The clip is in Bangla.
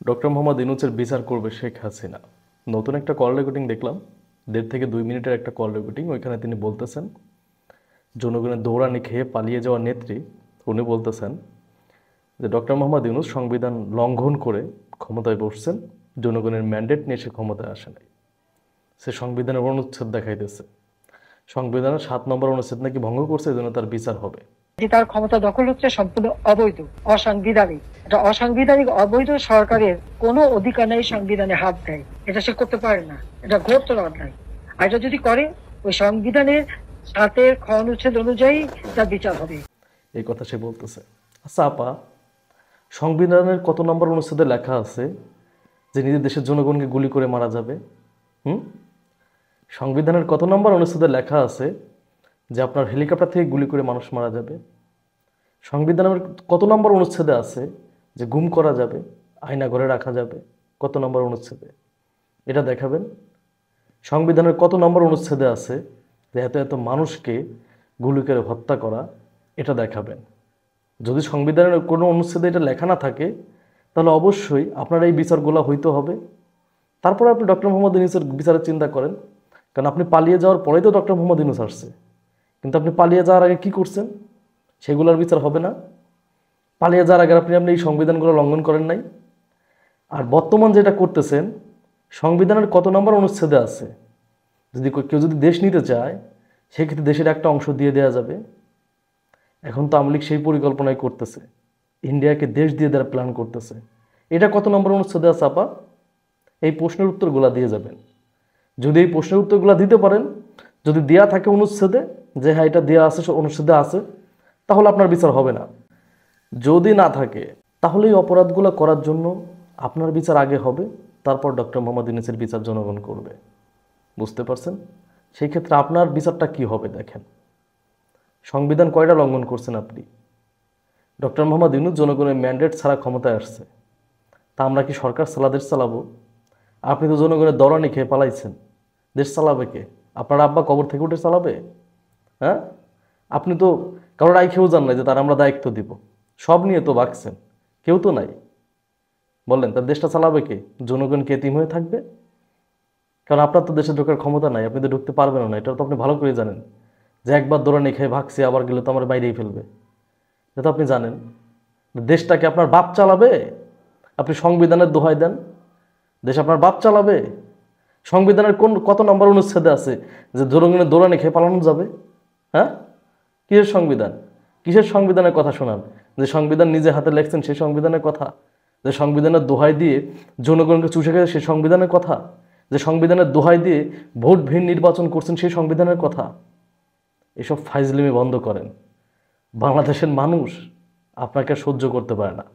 ডক্টর মোহাম্মদ ইউনূসের বিচার করবে শেখ হাসিনা। নতুন একটা কল রেকর্ডিং দেখলাম, 1.5 থেকে 2 মিনিটের একটা কল রেকর্ডিং। ওইখানে তিনি বলতেছেন, জনগণের দৌড়ানি খেয়ে পালিয়ে যাওয়া নেত্রী উনি বলতেছেন যে ডক্টর মোহাম্মদ ইউনূস সংবিধান লঙ্ঘন করে ক্ষমতায় বসছেন, জনগণের ম্যান্ডেট নিয়ে সে ক্ষমতায় আসে নাই। সে সংবিধানের অনুচ্ছেদ দেখাইতেছে, সংবিধানের 7 নম্বর অনুচ্ছেদ নাকি ভঙ্গ করছে, এই জন্য তার বিচার হবে। তার ক্ষমতা দখল হচ্ছে সম্পূর্ণ অবৈধ, অসাংবিধানিক। এটা অসাংবিধানিক অবৈধ সরকারের কোনো অধিকার নেই সংবিধানে হাত দেয়, এটা সে করতে পারে না, এটা ঘোরতর অন্যায়। আর এটা যদি করে, ওই সংবিধানের 7 অনুচ্ছেদ অনুযায়ী তার বিচার হবে। এই কথা সে বলতেছে। আচ্ছা আপা, সংবিধানের কত নম্বর অনুচ্ছেদে লেখা আছে যে নিজের দেশের জনগণকে গুলি করে মারা যাবে? সংবিধানের কত নম্বর অনুচ্ছেদে লেখা আছে যে আপনার হেলিকপ্টার থেকে গুলি করে মানুষ মারা যাবে? সংবিধানের কত নম্বর অনুচ্ছেদে আছে যে গুম করা যাবে, আয়না ঘরে রাখা যাবে? কত নম্বর অনুচ্ছেদে? এটা দেখাবেন। সংবিধানের কত নম্বর অনুচ্ছেদে আছে যে এত এত মানুষকে গুলি করে হত্যা করা? এটা দেখাবেন। যদি সংবিধানের কোনো অনুচ্ছেদে এটা লেখা না থাকে, তাহলে অবশ্যই আপনার এই বিচারগুলো হইতে হবে। তারপরে আপনি ডক্টর মোহাম্মদ ইউনূসের বিচারের চিন্তা করেন। কারণ আপনি পালিয়ে যাওয়ার পরেই তো ডক্টর মোহাম্মদ ইউনূস আসছে, কিন্তু আপনি পালিয়ে যাওয়ার আগে কি করছেন সেগুলোর বিচার হবে না? পালিয়ে যাওয়ার আগে আপনি এই সংবিধানগুলো লঙ্ঘন করেন নাই। আর বর্তমান যেটা করতেছেন, সংবিধানের কত নম্বর অনুচ্ছেদে আছে যদি কেউ যদি দেশ নিতে চায়, সেক্ষেত্রে দেশের একটা অংশ দিয়ে দেওয়া যাবে। এখন তো আওয়ামী লীগ সেই পরিকল্পনাই করতেছে, ইন্ডিয়াকে দেশ দিয়ে দেওয়ার প্ল্যান করতেছে। এটা কত নম্বর অনুচ্ছেদে আছে আপা? এই প্রশ্নের উত্তরগুলা দিয়ে যাবেন। যদি এই প্রশ্নের উত্তরগুলা দিতে পারেন, যদি দেয়া থাকে অনুচ্ছেদে যে হ্যাঁ এটা দেওয়া আছে, অনুচ্ছেদে আছে, তাহলে আপনার বিচার হবে না। যদি না থাকে, তাহলে এই অপরাধগুলো করার জন্য আপনার বিচার আগে হবে, তারপর ডক্টর মোহাম্মদ ইউনূসের বিচার জনগণ করবে। বুঝতে পারছেন? সেই ক্ষেত্রে আপনার বিচারটা কি হবে দেখেন। সংবিধান কয়টা লঙ্ঘন করছেন আপনি? ডক্টর মোহাম্মদ ইউনূস জনগণের ম্যান্ডেট ছাড়া ক্ষমতায় আসছে, তা আমরা কি সরকার চালা দেশ চালাবো? আপনি তো জনগণের দরানি খেয়ে পালাইছেন, দেশ চালাবে কে? আপনার আব্বা কবর থেকে উঠে চালাবে? হ্যাঁ, আপনি তো কারোর খেয়েও জান না যে তার আমরা দায়িত্ব দিব। সব নিয়ে তো ভাগছেন, কেউ তো নাই। বললেন তার দেশটা চালাবে কে? জনগণ কে এতিম হয়ে থাকবে? কারণ আপনার তো দেশে ঢোকার ক্ষমতা নাই, আপনি তো ঢুকতে পারবেন না। এটা তো আপনি ভালো করে জানেন যে একবার দৌড়ানি খেয়ে ভাগছি, আবার গেলে তো আমার বাইরেই ফেলবে। এটা তো আপনি জানেন। দেশটাকে আপনার বাপ চালাবে? আপনি সংবিধানের দোহাই দেন, দেশ আপনার বাপ চালাবে? সংবিধানের কত নম্বর অনুচ্ছেদে আছে যে জনগণের দৌড়ানি খেয়ে পালানো যাবে? হ্যাঁ, কিসের সংবিধান? কিসের সংবিধানের কথা শোনান? যে সংবিধান নিজে হাতে লেখছেন সেই সংবিধানের কথা? যে সংবিধানের দোহাই দিয়ে জনগণকে চুষে খেয়ে সেই সংবিধানের কথা? যে সংবিধানের দোহাই দিয়ে ভোট ভিন নির্বাচন করছেন সেই সংবিধানের কথা? এসব ফাইজলিমি বন্ধ করেন। বাংলাদেশের মানুষ আপনাকে সহ্য করতে পারে না।